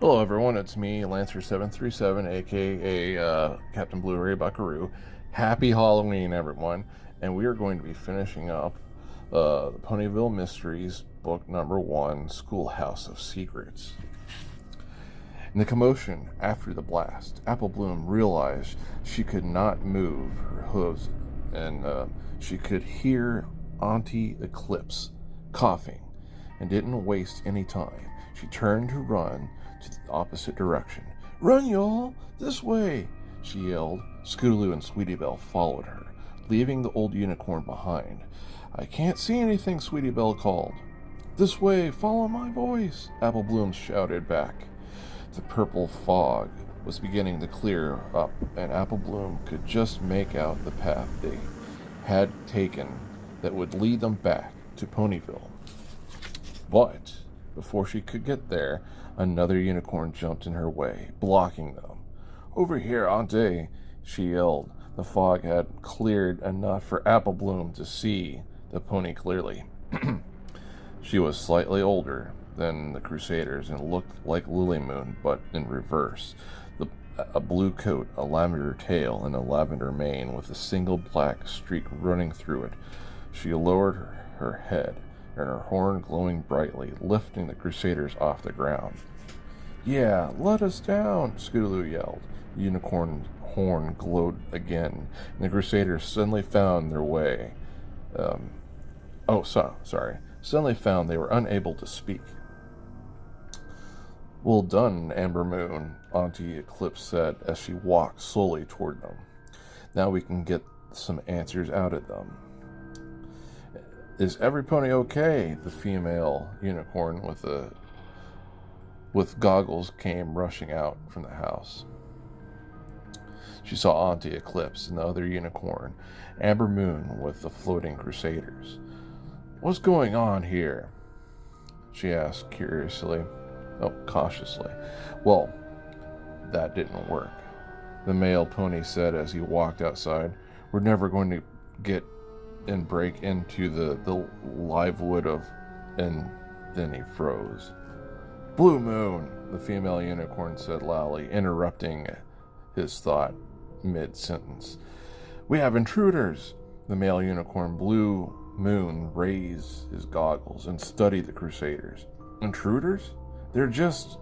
Hello, everyone. It's me, Lancer737, aka Captain Blu-ray Buckaroo. Happy Halloween, everyone! And we are going to be finishing up the Ponyville Mysteries, book number 1, Schoolhouse of Secrets. In the commotion after the blast, Apple Bloom realized she could not move her hooves, and she could hear Auntie Eclipse coughing, and didn't waste any time. She turned to run to the opposite direction. "Run, y'all! This way!" she yelled. Scootaloo and Sweetie Belle followed her, leaving the old unicorn behind. "I can't see anything," Sweetie Belle called. "This way! Follow my voice!" Apple Bloom shouted back. The purple fog was beginning to clear up, and Apple Bloom could just make out the path they had taken that would lead them back to Ponyville. But before she could get there, another unicorn jumped in her way, blocking them. "Over here, Auntie!" she yelled. The fog had cleared enough for Apple Bloom to see the pony clearly. She was slightly older than the Crusaders and looked like Lulamoon, but in reverse. A blue coat, a lavender tail, and a lavender mane with a single black streak running through it. She lowered her head, and her horn glowing brightly, lifting the Crusaders off the ground. "Yeah, let us down!" Scootaloo yelled. The unicorn horn glowed again, and the Crusaders suddenly found their way. Suddenly found they were unable to speak. "Well done, Amber Moon," Auntie Eclipse said as she walked slowly toward them. "Now we can get some answers out of them." "Is every pony okay?" The female unicorn with goggles came rushing out from the house. She saw Auntie Eclipse and the other unicorn, Amber Moon with the floating Crusaders. "What's going on here?" she asked cautiously. "Well, that didn't work," the male pony said as he walked outside. "We're never going to get and break into the live wood of..." And then he froze. "Blue Moon," the female unicorn said loudly, interrupting his thought mid-sentence. "We have intruders." The male unicorn, Blue Moon, raised his goggles and studied the Crusaders. "Intruders? They're just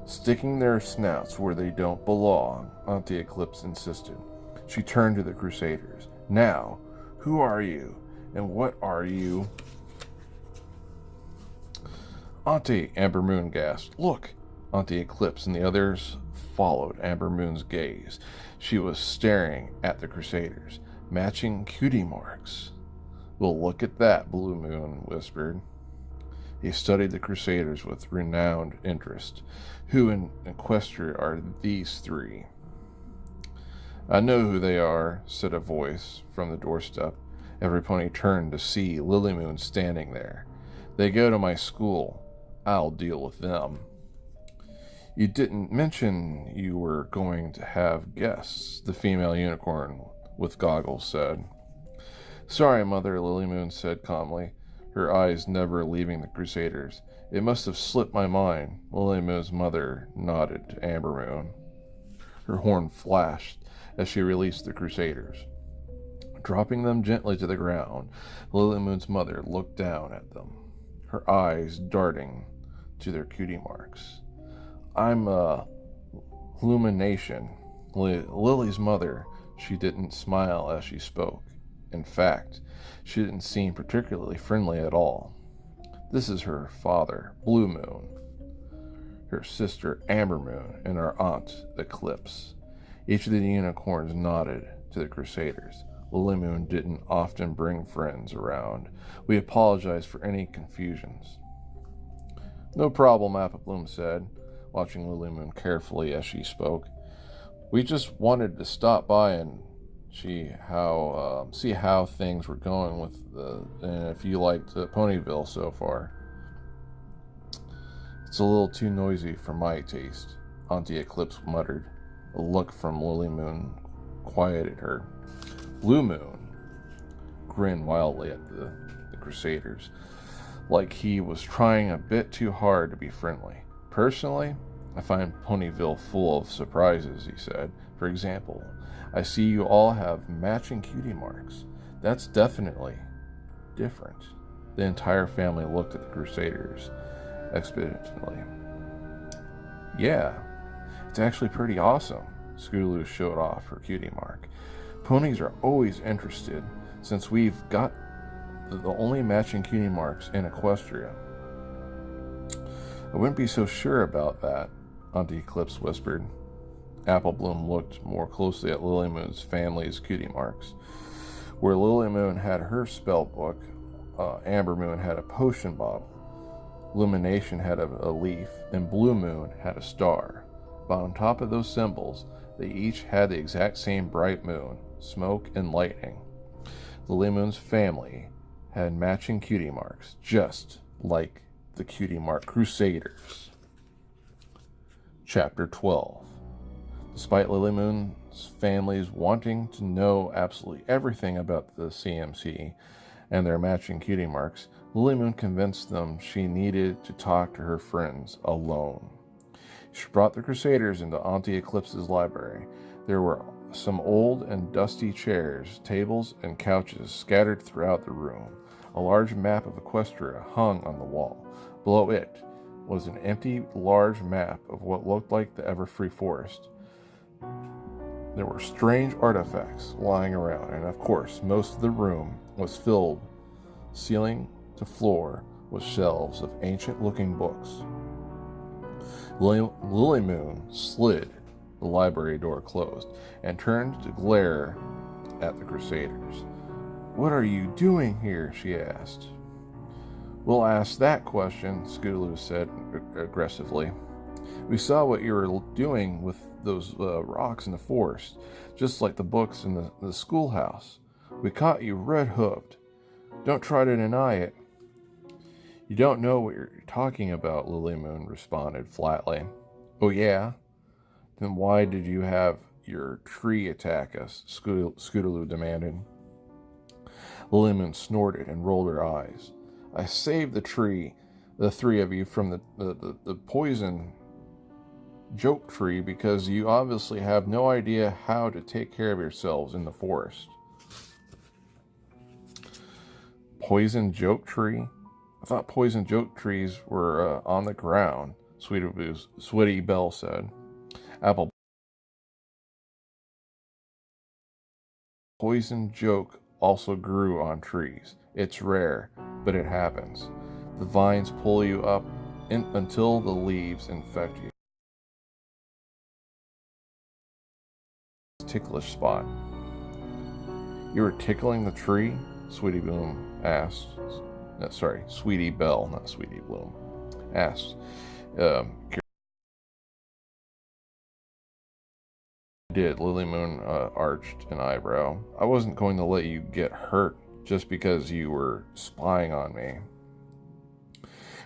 sticking their snouts where they don't belong," Auntie Eclipse insisted. She turned to the Crusaders. "Now, who are you, and what are you?" "Auntie," Amber Moon gasped. "Look!" Auntie Eclipse and the others followed Amber Moon's gaze. She was staring at the Crusaders, matching cutie marks. "Well, look at that," Blue Moon whispered. He studied the Crusaders with renowned interest. "Who in Equestria are these three?" "I know who they are," said a voice from the doorstep. Every pony turned to see Lulamoon standing there. "They go to my school. I'll deal with them." "You didn't mention you were going to have guests," the female unicorn with goggles said. "Sorry, Mother," Lulamoon said calmly, her eyes never leaving the Crusaders. "It must have slipped my mind." Lulamoon's mother nodded to Amber Moon. Her horn flashed as she released the Crusaders. Dropping them gently to the ground, Lulamoon's mother looked down at them, her eyes darting to their cutie marks. "I'm Illumination." Lily's mother, she didn't smile as she spoke. In fact, she didn't seem particularly friendly at all. "This is her father, Blue Moon, her sister Amber Moon, and our aunt Eclipse." Each of the unicorns nodded to the Crusaders. Lulamoon didn't often bring friends around. "We apologize for any confusions." "No problem," Apple Bloom said, watching Lulamoon carefully as she spoke. "We just wanted to stop by and see how things were going and if you liked Ponyville so far." "It's a little too noisy for my taste," Auntie Eclipse muttered. A look from Lulamoon quieted her. Blue Moon grinned wildly at the Crusaders, like he was trying a bit too hard to be friendly. Personally, I find Ponyville full of surprises, he said. For example, I see you all have matching cutie marks. That's definitely different. The entire family looked at the Crusaders expectantly. Yeah, it's actually pretty awesome. Schoolhouse showed off her cutie mark. Ponies are always interested since we've got the only matching cutie marks in Equestria. I wouldn't be so sure about that, Auntie Eclipse whispered. Apple Bloom looked more closely at Lilymoon's family's cutie marks. Where Lilymoon had her spell book, Amber Moon had a potion bottle, Illumination had a leaf, and Blue Moon had a star. But on top of those symbols, they each had the exact same bright moon, smoke, and lightning. Lilymoon's family had matching cutie marks, just like the Cutie Mark Crusaders. Chapter 12. Despite Lilymoon's family's wanting to know absolutely everything about the CMC and their matching cutie marks, Lilymoon convinced them she needed to talk to her friends alone. She brought the Crusaders into Auntie Eclipse's library. There were some old and dusty chairs, tables, and couches scattered throughout the room. A large map of Equestria hung on the wall. Below it was an empty, large map of what looked like the Everfree Forest. There were strange artifacts lying around, and of course, most of the room was filled, ceiling to floor, with shelves of ancient-looking books. Lilymoon slid the library door closed and turned to glare at the Crusaders. "What are you doing here?" she asked. "We'll ask that question," Schoolhouse said aggressively. "We saw what you were doing with those rocks in the forest, just like the books in the schoolhouse. We caught you red-hooked. Don't try to deny it." "You don't know what you're talking about," Lilymoon responded flatly. "Oh yeah? Then why did you have your tree attack us?" Scootaloo demanded. Lilymoon snorted and rolled her eyes. "I saved the three of you, from the poison joke tree because you obviously have no idea how to take care of yourselves in the forest." Poison joke tree? I thought poison joke trees were on the ground, Sweetie Belle said. Apple. Poison joke also grew on trees. It's rare, but it happens. The vines pull you up until the leaves infect you. Ticklish spot. "You were tickling the tree?" Sweetie Bloom asked. Sweetie Belle, not Sweetie Bloom. Asked. Did. Lilymoon arched an eyebrow. "I wasn't going to let you get hurt just because you were spying on me."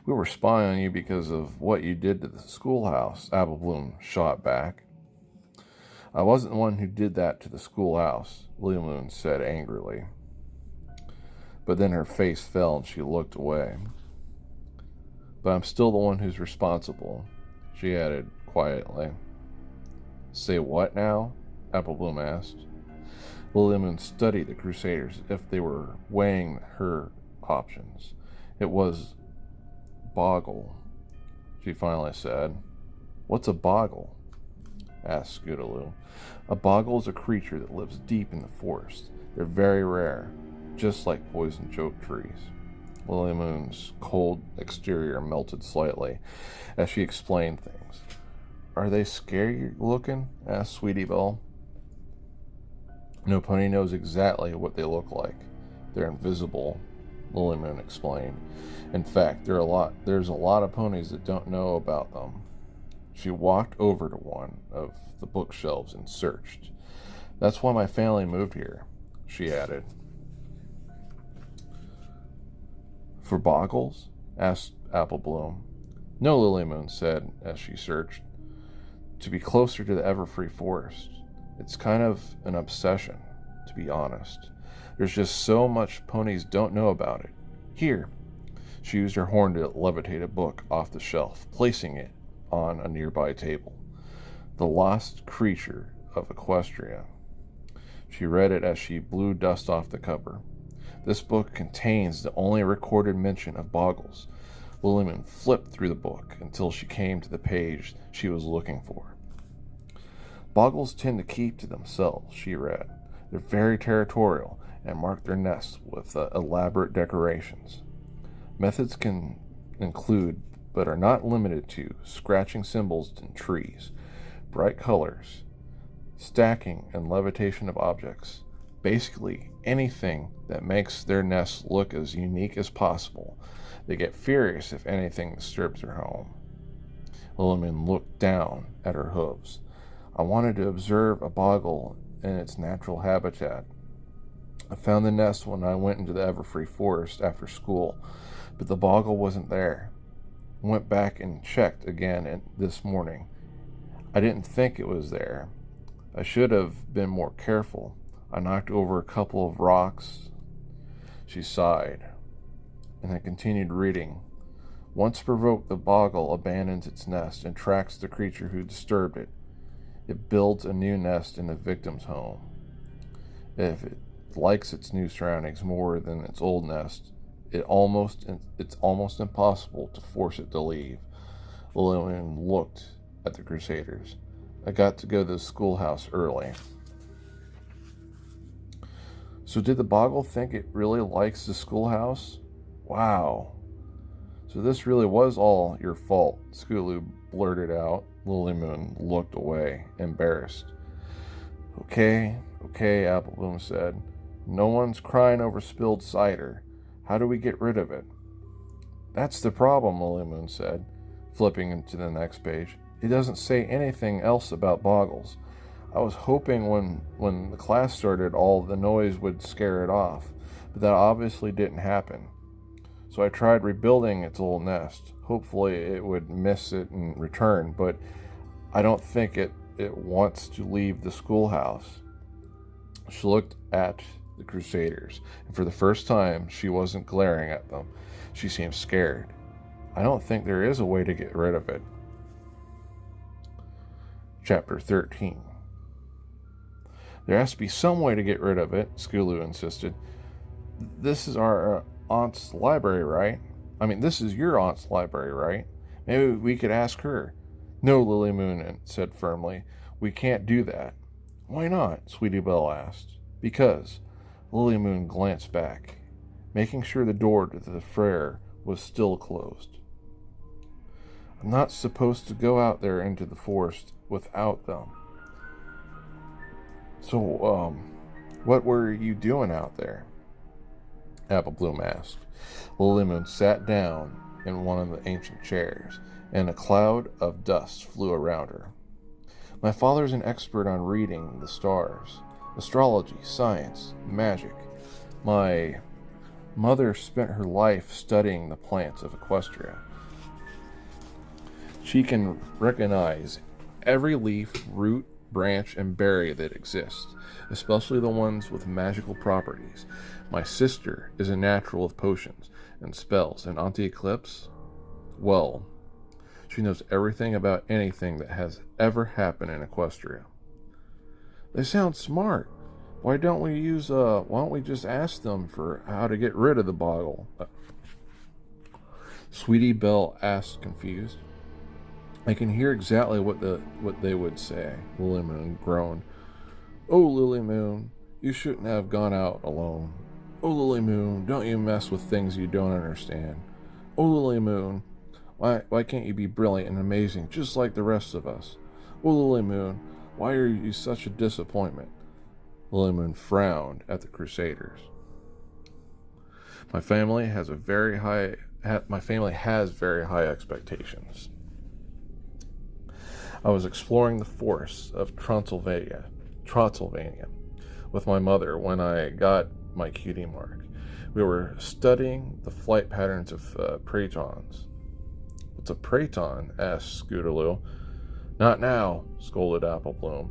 "We were spying on you because of what you did to the schoolhouse," Apple Bloom shot back. "I wasn't the one who did that to the schoolhouse," Lilymoon said angrily. But then her face fell and she looked away. "But I'm still the one who's responsible," she added quietly. "Say what now?" Apple Bloom asked. Lilymoon studied the Crusaders as if they were weighing her options. "It was boggle," she finally said. "What's a boggle?" asked Scootaloo. "A boggle is a creature that lives deep in the forest. They're very rare, just like poison joke trees." Lilymoon's cold exterior melted slightly as she explained things. "Are they scary looking?" asked Sweetie Belle. "No pony knows exactly what they look like. They're invisible," Lilymoon explained. "In fact, there's a lot of ponies that don't know about them." She walked over to one of the bookshelves and searched. "That's why my family moved here," she added. "For boggles?" asked Apple Bloom. "No," Lilymoon said as she searched. "To be closer to the Everfree Forest. It's kind of an obsession, to be honest. There's just so much ponies don't know about it. Here." She used her horn to levitate a book off the shelf, placing it on a nearby table. The Lost Creature of Equestria. She read it as she blew dust off the cover. This book contains the only recorded mention of boggles. Lulamoon flipped through the book until she came to the page she was looking for. Boggles tend to keep to themselves, she read. They're very territorial and mark their nests with elaborate decorations. Methods can include, but are not limited to, scratching symbols in trees, bright colors, stacking and levitation of objects, basically anything that makes their nests look as unique as possible. They get furious if anything disturbs their home. Lulamoon looked down at her hooves. I wanted to observe a boggle in its natural habitat. I found the nest when I went into the Everfree Forest after school, but the boggle wasn't there. I went back and checked again this morning. I didn't think it was there. I should have been more careful. I knocked over a couple of rocks. She sighed, and then continued reading. Once provoked, the boggle abandons its nest and tracks the creature who disturbed it. It builds a new nest in the victim's home. If it likes its new surroundings more than its old nest, it's almost impossible to force it to leave. Lulamoon looked at the Crusaders. I got to go to the schoolhouse early. So did the boggle think it really likes the schoolhouse? Wow. So this really was all your fault, Skulu blurted out. Lulamoon looked away, embarrassed. Okay, Applebloom said. No one's crying over spilled cider. How do we get rid of it? That's the problem, Lulamoon said, flipping into the next page. It doesn't say anything else about boggles. I was hoping when the class started, all the noise would scare it off, but that obviously didn't happen. So I tried rebuilding its old nest. Hopefully it would miss it and return, but I don't think it wants to leave the schoolhouse. She looked at the Crusaders, and for the first time, she wasn't glaring at them. She seemed scared. I don't think there is a way to get rid of it. Chapter 13. There has to be some way to get rid of it, Skulu insisted. This is our aunt's library, right? This is your aunt's library, right? Maybe we could ask her. No, Lulamoon said firmly. We can't do that. Why not? Sweetie Belle asked. Because. Lulamoon glanced back, making sure the door to the fair was still closed. I'm not supposed to go out there into the forest without them. So, what were you doing out there? Applebloom asked. Lulamoon sat down in one of the ancient chairs, and a cloud of dust flew around her. My father's an expert on reading the stars, astrology, science, magic. My mother spent her life studying the plants of Equestria. She can recognize every leaf, root, branch, and berry that exists, especially the ones with magical properties. My sister is a natural with potions and spells, and Auntie Eclipse, well, she knows everything about anything that has ever happened in Equestria. They sound smart. Why don't we just ask them for how to get rid of the boggle? Sweetie Belle asked, confused. I can hear exactly what they would say. Lulamoon groaned. Oh, Lulamoon, you shouldn't have gone out alone. Oh, Lulamoon, don't you mess with things you don't understand. Oh, Lulamoon, why can't you be brilliant and amazing just like the rest of us? Oh, Lulamoon, why are you such a disappointment? Lulamoon frowned at the Crusaders. My family has very high expectations. I was exploring the forests of Transylvania with my mother when I got my cutie mark. We were studying the flight patterns of pratons. What's a praeton? Asked Scootaloo. Not now, scolded Applebloom.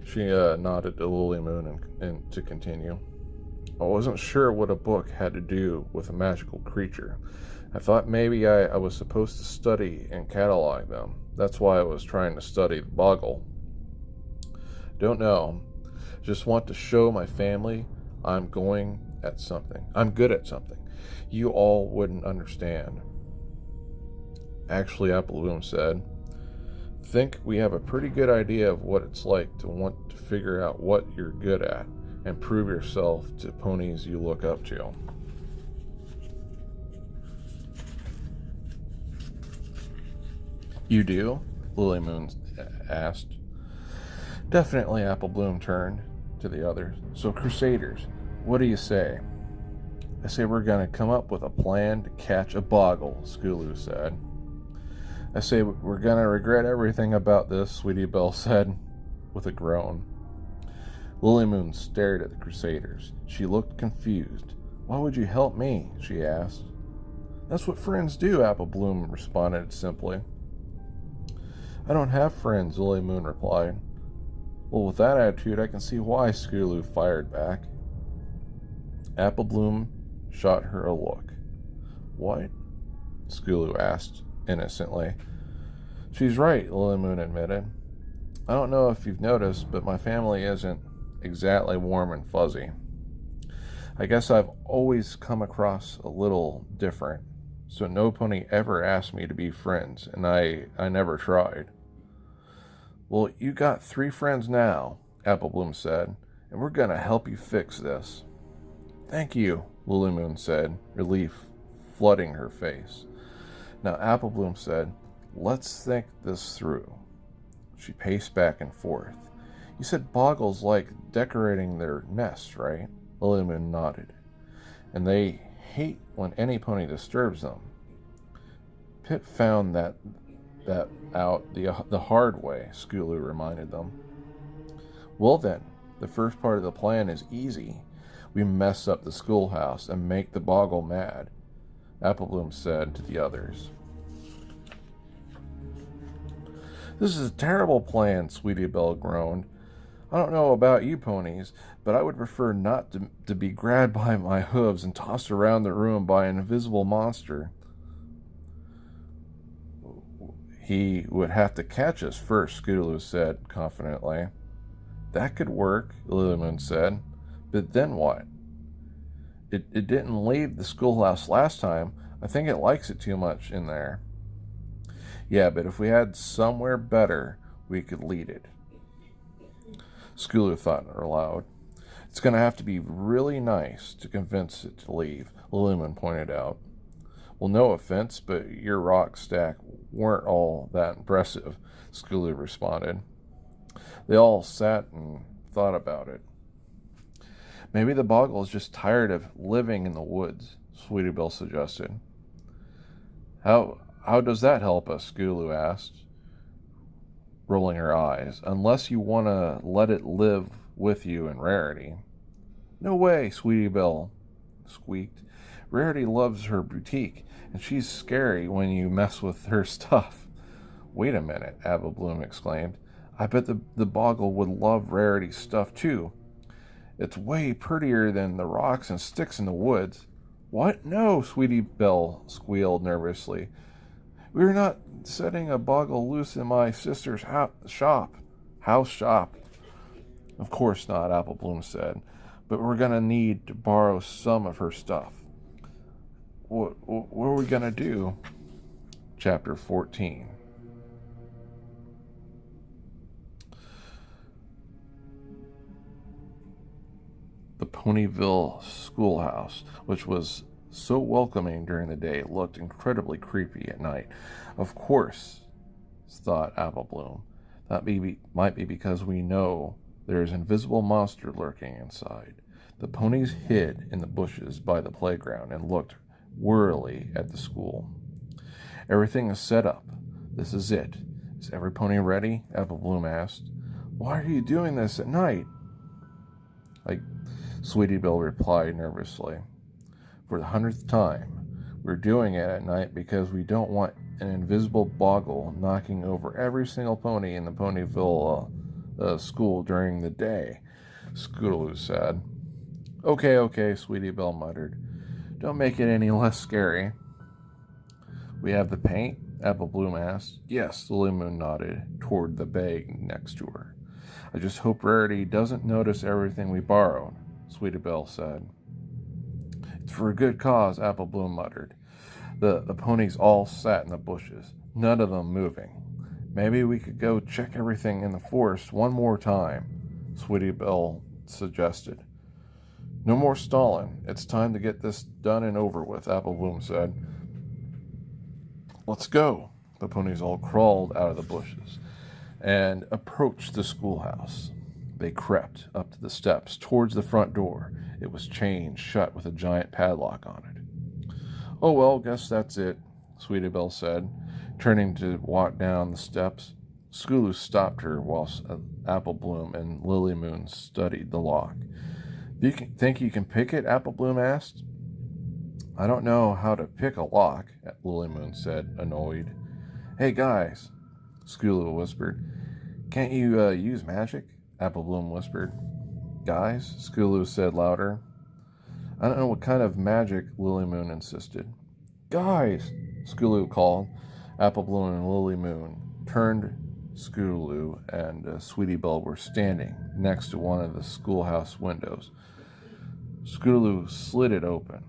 She nodded to Lulamoon and to continue. I wasn't sure what a book had to do with a magical creature. I thought maybe I was supposed to study and catalog them. That's why I was trying to study the boggle. Don't know. Just want to show my family I'm good at something. You all wouldn't understand. Actually, Appleloom said, think we have a pretty good idea of what it's like to want to figure out what you're good at and prove yourself to ponies you look up to. You do? Lulamoon asked. Definitely, Applebloom turned to the others. So, Crusaders, what do you say? I say we're going to come up with a plan to catch a boggle, Schoolhouse said. I say we're going to regret everything about this, Sweetie Belle said with a groan. Lulamoon stared at the Crusaders. She looked confused. Why would you help me? She asked. That's what friends do, Applebloom responded simply. I don't have friends, Lulamoon replied. Well, with that attitude, I can see why, Schoolhouse fired back. Applebloom shot her a look. What? Schoolhouse asked innocently. She's right, Lulamoon admitted. I don't know if you've noticed, but my family isn't exactly warm and fuzzy. I guess I've always come across a little different, so no pony ever asked me to be friends, and I never tried. Well, you got 3 friends now, Applebloom said, and we're going to help you fix this. Thank you, Lulamoon said, relief flooding her face. Now, Applebloom said, let's think this through. She paced back and forth. You said boggles like decorating their nests, right? Lulamoon nodded. And they hate when any pony disturbs them. Pip found that out the hard way, Schoolhouse reminded them. Well then, the first part of the plan is easy. We mess up the schoolhouse and make the boggle mad, Applebloom said to the others. This is a terrible plan, Sweetie Belle groaned. I don't know about you ponies, but I would prefer not to be grabbed by my hooves and tossed around the room by an invisible monster. He would have to catch us first, Schoolhouse said confidently. That could work, Lulamoon said. But then what? It didn't leave the schoolhouse last time. I think it likes it too much in there. Yeah, but if we had somewhere better, we could lead it. Schoolhouse thought aloud. It's going to have to be really nice to convince it to leave, Lulamoon pointed out. Well, no offense, but your rock stack weren't all that impressive, Schoolhouse responded. They all sat and thought about it. Maybe the boggle is just tired of living in the woods, Sweetie Belle suggested. How does that help us? Schoolhouse asked, rolling her eyes. Unless you want to let it live with you in Rarity. No way, Sweetie Belle squeaked. Rarity loves her boutique, and she's scary when you mess with her stuff. Wait a minute, Applebloom exclaimed. I bet the boggle would love Rarity's stuff too. It's way prettier than the rocks and sticks in the woods. What? No, Sweetie Belle squealed nervously. We're not setting a boggle loose in my sister's house shop. Of course not, Applebloom said, but we're going to need to borrow some of her stuff. What are we going to do? Chapter 14. The Ponyville Schoolhouse, which was so welcoming during the day, looked incredibly creepy at night. Of course, thought Applebloom, that might be because we know there is an invisible monster lurking inside. The ponies hid in the bushes by the playground and looked wearily at the school. Everything is set up. This is it. Is every pony ready? Applebloom asked. Why are you doing this at night? Sweetie Belle replied nervously. For the 100th time, we're doing it at night because we don't want an invisible boggle knocking over every single pony in the Ponyville school during the day, Schoolhouse said. Okay, Sweetie Belle muttered. Don't make it any less scary. We have the paint, Apple Bloom asked. Yes, Lulamoon nodded toward the bag next to her. I just hope Rarity doesn't notice everything we borrowed, Sweetie Belle said. It's for a good cause, Apple Bloom muttered. The ponies all sat in the bushes, none of them moving. Maybe we could go check everything in the forest one more time, Sweetie Belle suggested. No more stalling. It's time to get this done and over with, Apple Bloom said. Let's go. The ponies all crawled out of the bushes and approached the schoolhouse. They crept up to the steps towards the front door. It was chained shut with a giant padlock on it. Oh, well, guess that's it, Sweetie Belle said, turning to walk down the steps. Schoolhouse stopped her while Apple Bloom and Lulamoon studied the lock. Do you think you can pick it? Apple Bloom asked. I don't know how to pick a lock, Lulamoon said, annoyed. Hey, guys, Schoolhouse whispered. Can't you use magic? Apple Bloom whispered. Guys, Schoolhouse said louder. I don't know what kind of magic, Lulamoon insisted. Guys, Schoolhouse called. Apple Bloom and Lulamoon turned. Schoolhouse and Sweetie Belle were standing next to one of the schoolhouse windows. Schoolhouse slid it open.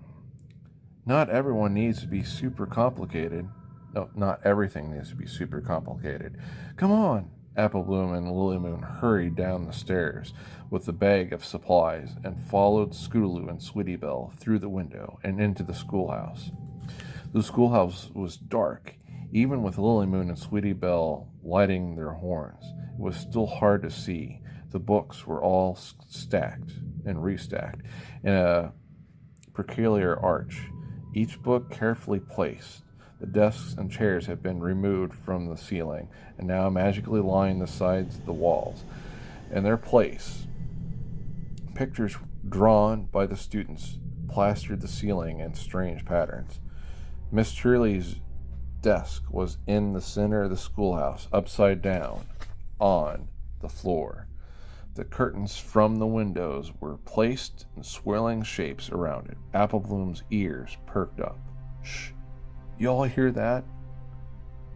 Not everyone needs to be super complicated. No, not everything needs to be super complicated. Come on. Apple Bloom and Lulamoon hurried down the stairs with the bag of supplies and followed Schoolhouse and Sweetie Belle through the window and into the schoolhouse. The schoolhouse was dark. Even with Lulamoon and Sweetie Belle lighting their horns, it was still hard to see. The books were all stacked and restacked in a peculiar arch, each book carefully placed. The desks and chairs had been removed from the ceiling and now magically lined the sides of the walls. In their place, pictures drawn by the students plastered the ceiling in strange patterns. Miss Shirley's desk was in the center of the schoolhouse, upside down, on the floor. The curtains from the windows were placed in swirling shapes around it. Apple Bloom's ears perked up. Shh. You all hear that?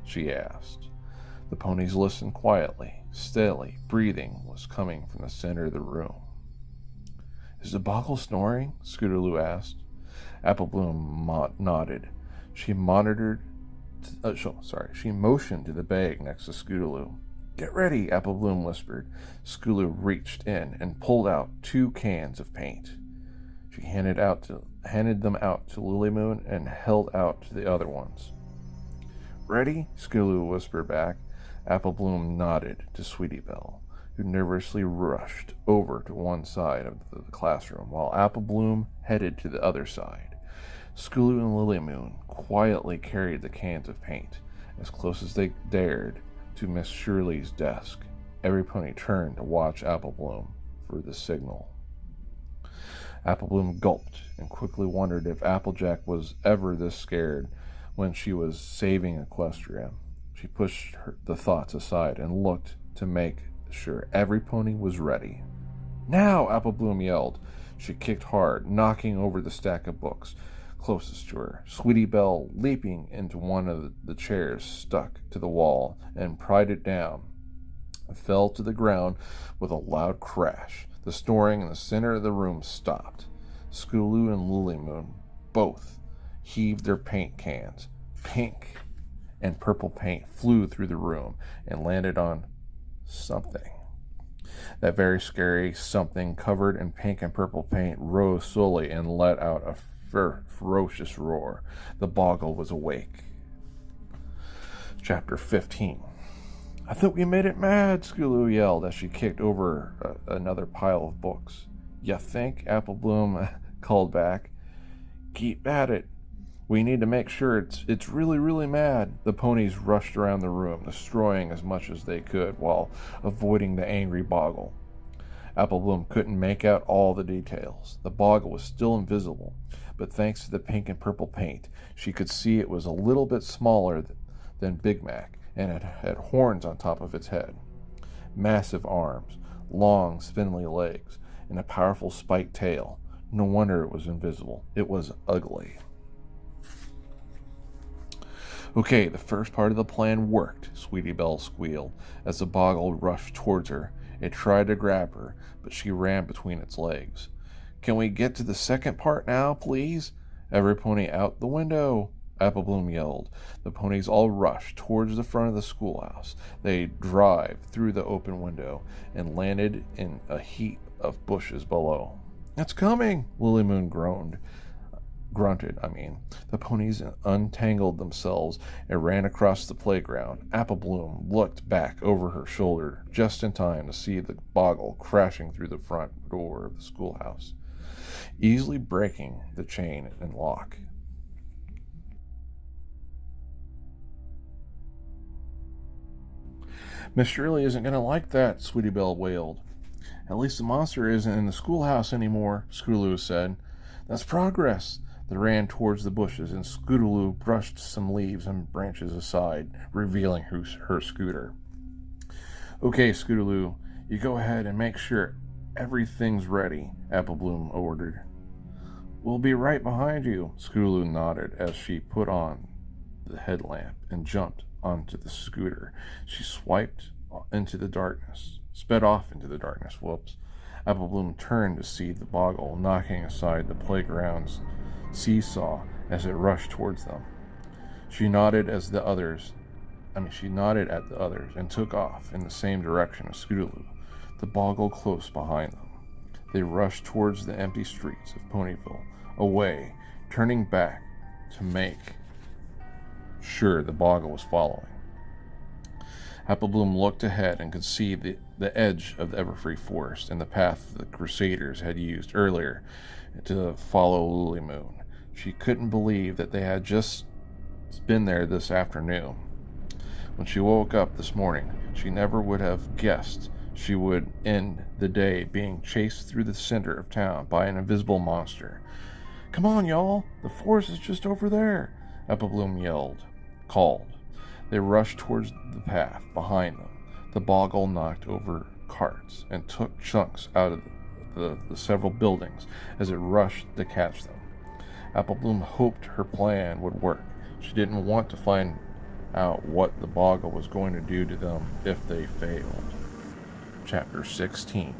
She asked. The ponies listened quietly. Steadily, breathing was coming from the center of the room. Is the boggle snoring? Scootaloo asked. Apple Bloom nodded. She motioned to the bag next to Scootaloo. Get ready, Apple Bloom whispered. Scootaloo reached in and pulled out 2 cans of paint. She handed them out to Lulamoon and held out to the other ones. Ready? Schoolhouse whispered back. Apple Bloom nodded to Sweetie Belle, who nervously rushed over to one side of the classroom, while Apple Bloom headed to the other side. Schoolhouse and Lulamoon quietly carried the cans of paint as close as they dared to Miss Shirley's desk. Every pony turned to watch Apple Bloom for the signal. Apple Bloom gulped and quickly wondered if Applejack was ever this scared when she was saving Equestria. She pushed the thoughts aside and looked to make sure every pony was ready. Now! Apple Bloom yelled. She kicked hard, knocking over the stack of books closest to her. Sweetie Belle, leaping into one of the chairs stuck to the wall, and pried it down, fell to the ground with a loud crash. The snoring in the center of the room stopped. Schoolhouse and Lulamoon both heaved their paint cans. Pink and purple paint flew through the room and landed on something. That very scary something covered in pink and purple paint rose slowly and let out a ferocious roar. The boggle was awake. Chapter 15. I thought we made it mad, Schoolhouse yelled as she kicked over another pile of books. Ya think? Apple Bloom called back. Keep at it. We need to make sure it's really, really mad. The ponies rushed around the room, destroying as much as they could while avoiding the angry boggle. Apple Bloom couldn't make out all the details. The boggle was still invisible, but thanks to the pink and purple paint, she could see it was a little bit smaller than Big Mac, and it had horns on top of its head, massive arms, long, spindly legs, and a powerful spiked tail. No wonder it was invisible. It was ugly. Okay, the first part of the plan worked, Sweetie Belle squealed as the boggle rushed towards her. It tried to grab her, but she ran between its legs. Can we get to the second part now, please? Every pony out the window, Apple Bloom yelled. The ponies all rushed towards the front of the schoolhouse. They drove through the open window and landed in a heap of bushes below. It's coming, Lulamoon grunted. The ponies untangled themselves and ran across the playground. Apple Bloom looked back over her shoulder just in time to see the boggle crashing through the front door of the schoolhouse, easily breaking the chain and lock. Miss Shirley isn't going to like that, Sweetie Belle wailed. At least the monster isn't in the schoolhouse anymore, Schoolhouse said. That's progress. They ran towards the bushes, and Scootaloo brushed some leaves and branches aside, revealing her scooter. Okay, Scootaloo, you go ahead and make sure everything's ready, Apple Bloom ordered. We'll be right behind you, Scootaloo nodded as she put on the headlamp and jumped onto the scooter. She swiped into the darkness, sped off into the darkness. Apple Bloom turned to see the boggle knocking aside the playground's seesaw as it rushed towards them. She nodded at the others and took off in the same direction as Scootaloo, the boggle close behind them. They rushed towards the empty streets of Ponyville, away, turning back to make sure the boggle was following. Apple Bloom looked ahead and could see the edge of the Everfree Forest and the path the Crusaders had used earlier to follow Lulamoon. She couldn't believe that they had just been there this afternoon. When she woke up this morning, she never would have guessed she would end the day being chased through the center of town by an invisible monster. Come on, y'all, the forest is just over there, Apple Bloom called. They rushed towards the path behind them. The boggle knocked over carts and took chunks out of the several buildings as it rushed to catch them. Apple Bloom hoped her plan would work. She didn't want to find out what the boggle was going to do to them if they failed. Chapter 16.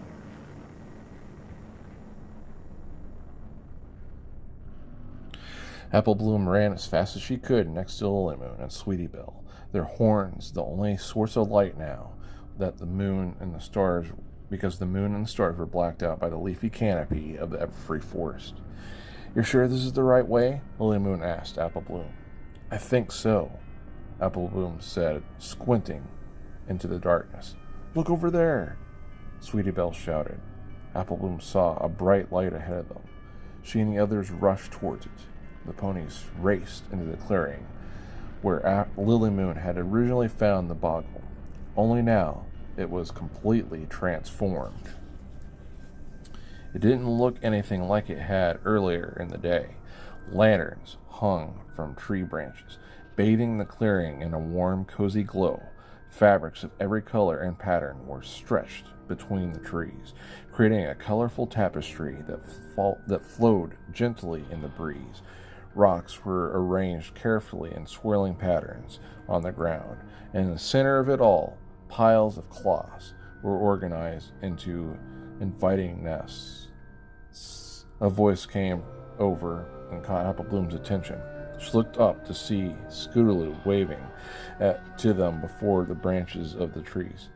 Apple Bloom ran as fast as she could next to Lulamoon and Sweetie Belle, their horns the only source of light now that the moon and the stars, because the moon and the stars were blacked out by the leafy canopy of the Everfree Forest. You're sure this is the right way? Lulamoon asked Apple Bloom. I think so, Apple Bloom said, squinting into the darkness. Look over there, Sweetie Belle shouted. Apple Bloom saw a bright light ahead of them. She and the others rushed towards it. The ponies raced into the clearing where Lulamoon had originally found the boggle. Only now it was completely transformed. It didn't look anything like it had earlier in the day. Lanterns hung from tree branches, bathing the clearing in a warm, cozy glow. Fabrics of every color and pattern were stretched between the trees, creating a colorful tapestry that flowed gently in the breeze. Rocks were arranged carefully in swirling patterns on the ground, and in the center of it all, piles of cloths were organized into inviting nests. A voice came over and caught Apple Bloom's attention. She looked up to see Scootaloo waving to them from the branches of the trees.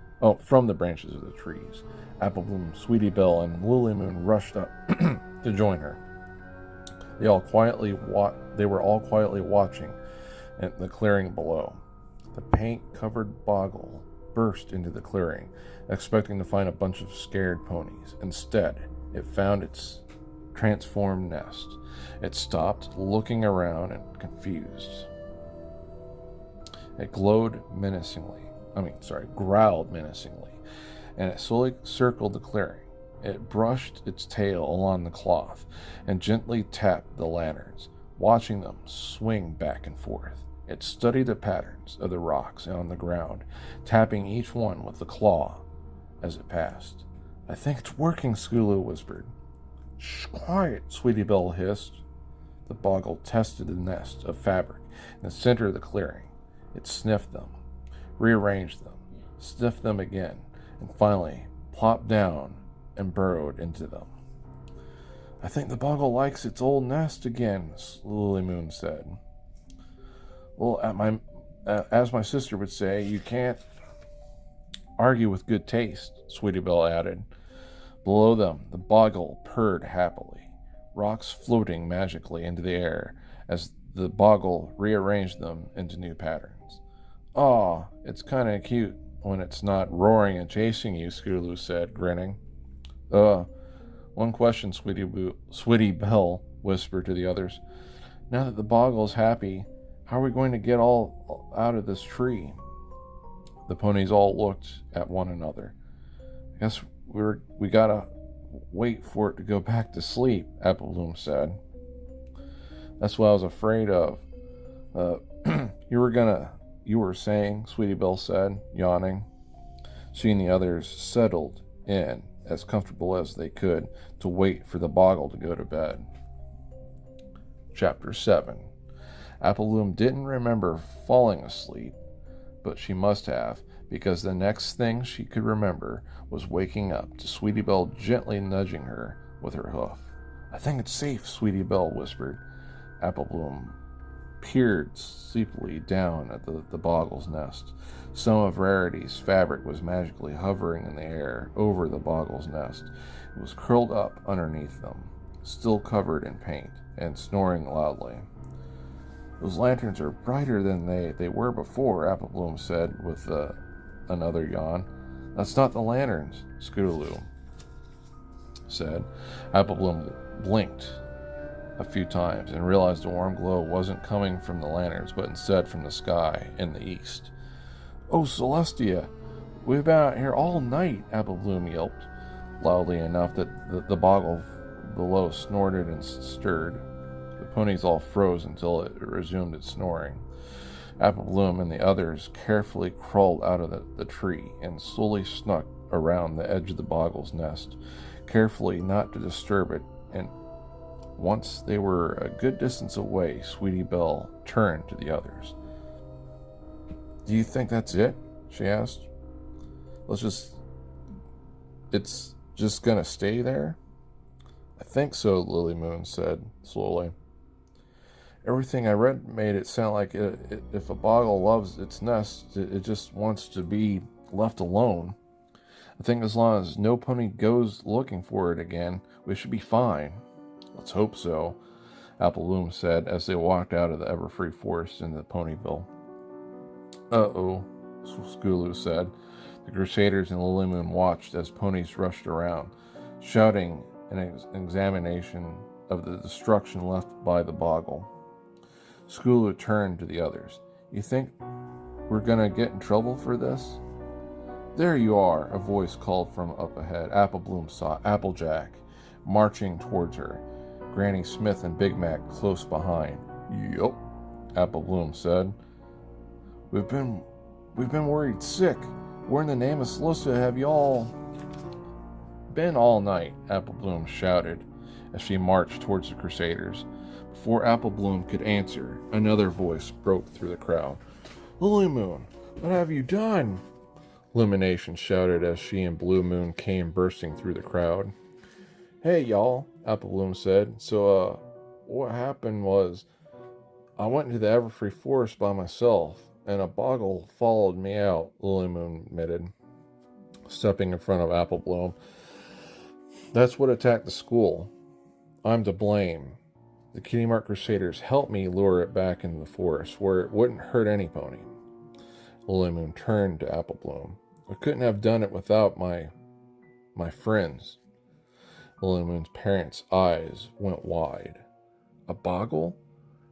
Apple Bloom, Sweetie Belle, and Lulamoon rushed up to join her. They were all quietly watching at the clearing below. The paint-covered boggle burst into the clearing, expecting to find a bunch of scared ponies. Instead, it found its transformed nest. It stopped, looking around and confused. It growled menacingly, and it slowly circled the clearing. It brushed its tail along the cloth and gently tapped the lanterns, watching them swing back and forth. It studied the patterns of the rocks on the ground, tapping each one with the claw as it passed. I think it's working, Schoolhouse whispered. Shh, quiet, Sweetie Belle hissed. The boggle tested the nest of fabric in the center of the clearing. It sniffed them, rearranged them, sniffed them again, and finally plopped down and burrowed into them. I think the boggle likes its old nest again, Lulamoon said. Well, as my sister would say, you can't argue with good taste, Sweetie Belle added. Below them, the boggle purred happily, rocks floating magically into the air as the boggle rearranged them into new patterns. Aw, it's kind of cute when it's not roaring and chasing you, Schoolhouse said, grinning. One question, Sweetie Belle whispered to the others. Now that the boggle's happy, how are we going to get all out of this tree? The ponies all looked at one another. I guess we gotta wait for it to go back to sleep, Applebloom said. That's what I was afraid of. You were saying, Sweetie Belle said, yawning. She and the others settled in as comfortable as they could to wait for the boggle to go to bed. Chapter 7. Applebloom didn't remember falling asleep, but she must have, because the next thing she could remember was waking up to Sweetie Belle gently nudging her with her hoof. I think it's safe, Sweetie Belle whispered. Applebloom peered sleepily down at the boggle's nest. Some of Rarity's fabric was magically hovering in the air over the boggle's nest. It was curled up underneath them, still covered in paint, and snoring loudly. Those lanterns are brighter than they were before, Applebloom said with another yawn. That's not the lanterns, Schoolhouse said. Applebloom blinked a few times and realized the warm glow wasn't coming from the lanterns, but instead from the sky in the east. Oh, Celestia, we've been out here all night, Applebloom yelped, loudly enough that the boggle below snorted and stirred. The ponies all froze until it resumed its snoring. Applebloom and the others carefully crawled out of the tree and slowly snuck around the edge of the boggle's nest, carefully not to disturb it, and once they were a good distance away, Sweetie Belle turned to the others. Do you think that's it? She asked. It's just gonna stay there? I think so, Lulamoon said slowly. Everything I read made it sound like if a boggle loves its nest, it just wants to be left alone. I think as long as no pony goes looking for it again, we should be fine. Let's hope so, Applebloom said as they walked out of the Everfree Forest into Ponyville. Uh-oh, Schoolhouse said. The Crusaders and Lulamoon watched as ponies rushed around, shouting an examination of the destruction left by the boggle. Schoolhouse turned to the others. You think we're gonna get in trouble for this? There you are, a voice called from up ahead. Applebloom saw Applejack marching towards her, Granny Smith and Big Mac close behind. Yup, Applebloom said. We've been worried sick. Where in the name of Celestia have y'all been all night? Applebloom shouted as she marched towards the Crusaders. Before Applebloom could answer, another voice broke through the crowd. Lulamoon, what have you done? Illumination shouted as she and Blue Moon came bursting through the crowd. Hey, y'all, Applebloom said. So, what happened was I went into the Everfree Forest by myself, and a boggle followed me out, Lulamoon admitted, stepping in front of Applebloom. That's what attacked the school. I'm to blame. The Kitty Mark Crusaders helped me lure it back into the forest, where it wouldn't hurt any pony. Lulamoon turned to Applebloom. I couldn't have done it without my friends. Lulamoon's parents' eyes went wide. A boggle?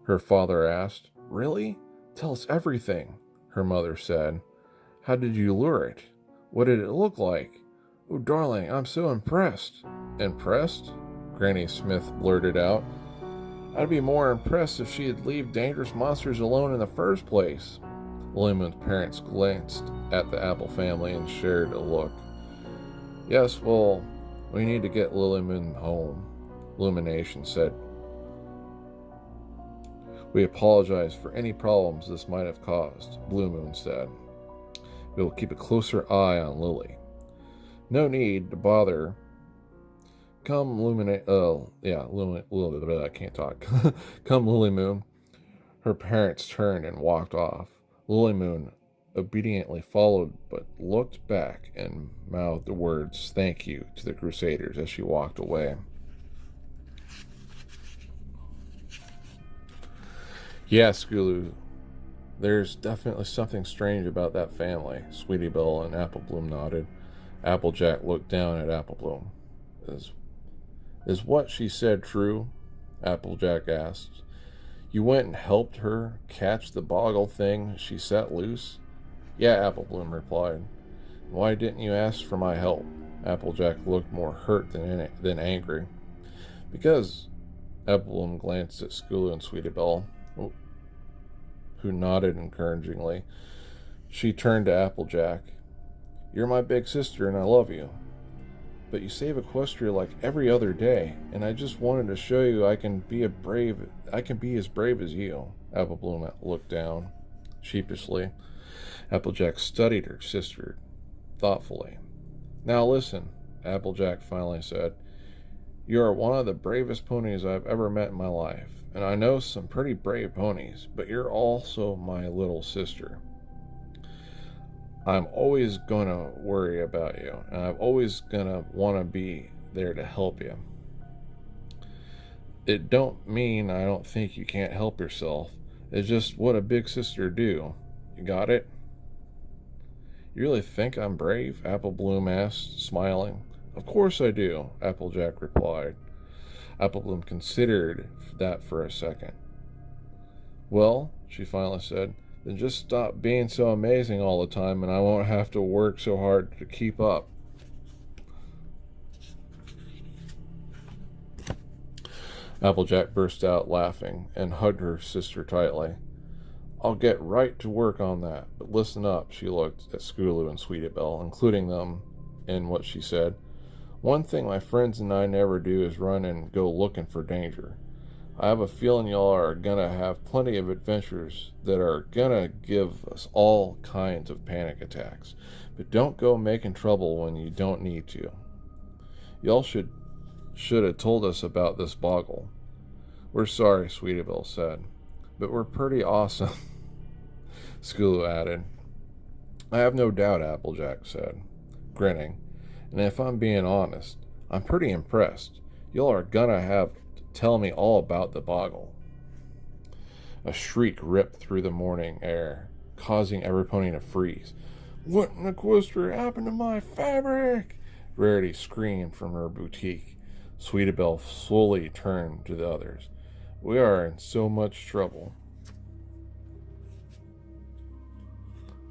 Her father asked. Really? Tell us everything, her mother said. How did you lure it? What did it look like? Oh, darling, I'm so impressed. Impressed? Granny Smith blurted out. I'd be more impressed if she'd leave dangerous monsters alone in the first place. Lulamoon's parents glanced at the Apple family and shared a look. Yes, well, we need to get Lulamoon home, Illumination said. We apologize for any problems this might have caused, Lulamoon said. We will keep a closer eye on Lily. No need to bother. Come I can't talk. Come, Lulamoon. Her parents turned and walked off. Lulamoon obediently followed, but looked back and mouthed the words "thank you" to the Crusaders as she walked away. Yeah, Schoolhouse, there's definitely something strange about that family, Sweetie Belle and Applebloom nodded. Applejack looked down at Applebloom. Is what she said true? Applejack asked. You went and helped her catch the boggle thing she set loose? Yeah, Applebloom replied. Why didn't you ask for my help? Applejack looked more hurt than angry. Because, Applebloom glanced at Schoolhouse and Sweetie Belle, who nodded encouragingly. She turned to Applejack. You're my big sister and I love you. But you save Equestria like every other day, and I just wanted to show you I can be as brave as you. Applebloom looked down sheepishly. Applejack studied her sister thoughtfully. Now listen, Applejack finally said. You are one of the bravest ponies I've ever met in my life, and I know some pretty brave ponies, but you're also my little sister. I'm always going to worry about you, and I'm always going to want to be there to help you. It don't mean I don't think you can't help yourself. It's just what a big sister do. You got it? You really think I'm brave? Applebloom asked, smiling. Of course I do, Applejack replied. Applebloom considered that for a second. Well, she finally said, then just stop being so amazing all the time and I won't have to work so hard to keep up. Applejack burst out laughing and hugged her sister tightly. I'll get right to work on that, but listen up, she looked at Schoolhouse and Sweetie Belle, including them in what she said. One thing my friends and I never do is run and go looking for danger. I have a feeling y'all are gonna have plenty of adventures that are gonna give us all kinds of panic attacks, but don't go making trouble when you don't need to. Y'all should have told us about this boggle. We're sorry, Sweetie Belle said, but we're pretty awesome, Schoolhouse added. I have no doubt, Applejack said, grinning, and if I'm being honest, I'm pretty impressed. Y'all are gonna have tell me all about the boggle. A shriek ripped through the morning air, causing every pony to freeze. What in Equestria happened to my fabric? Rarity screamed from her boutique. Sweetie Belle slowly turned to the others. We are in so much trouble.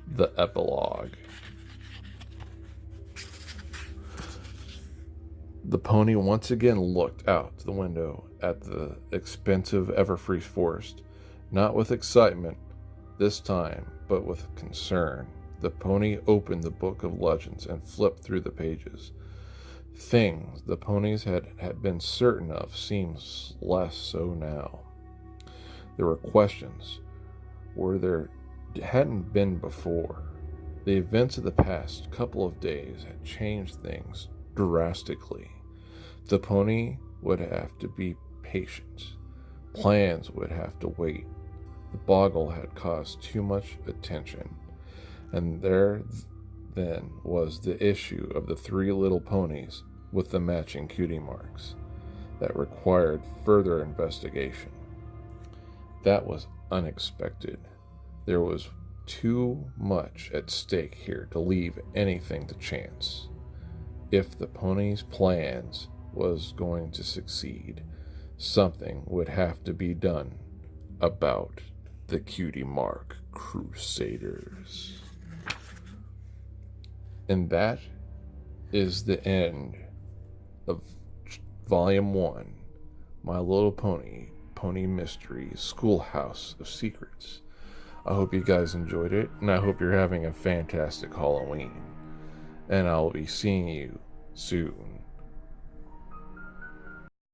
The Epilogue. The pony once again looked out the window at the expensive Everfree forest, not with excitement this time, but with concern. The pony opened the book of legends and flipped through the pages. Things the ponies had been certain of seemed less so now. There were questions where there hadn't been before. The events of the past couple of days had changed things drastically. The pony would have to be patient. Plans would have to wait. The boggle had caused too much attention. And there then was the issue of the three little ponies with the matching cutie marks that required further investigation. That was unexpected. There was too much at stake here to leave anything to chance. If the ponies' plans was going to succeed, something would have to be done about the cutie mark Crusaders. And that is the end of Volume 1, My Little Pony, Pony Mysteries, Schoolhouse of Secrets. I hope you guys enjoyed it, and I hope you're having a fantastic Halloween. And I'll be seeing you soon.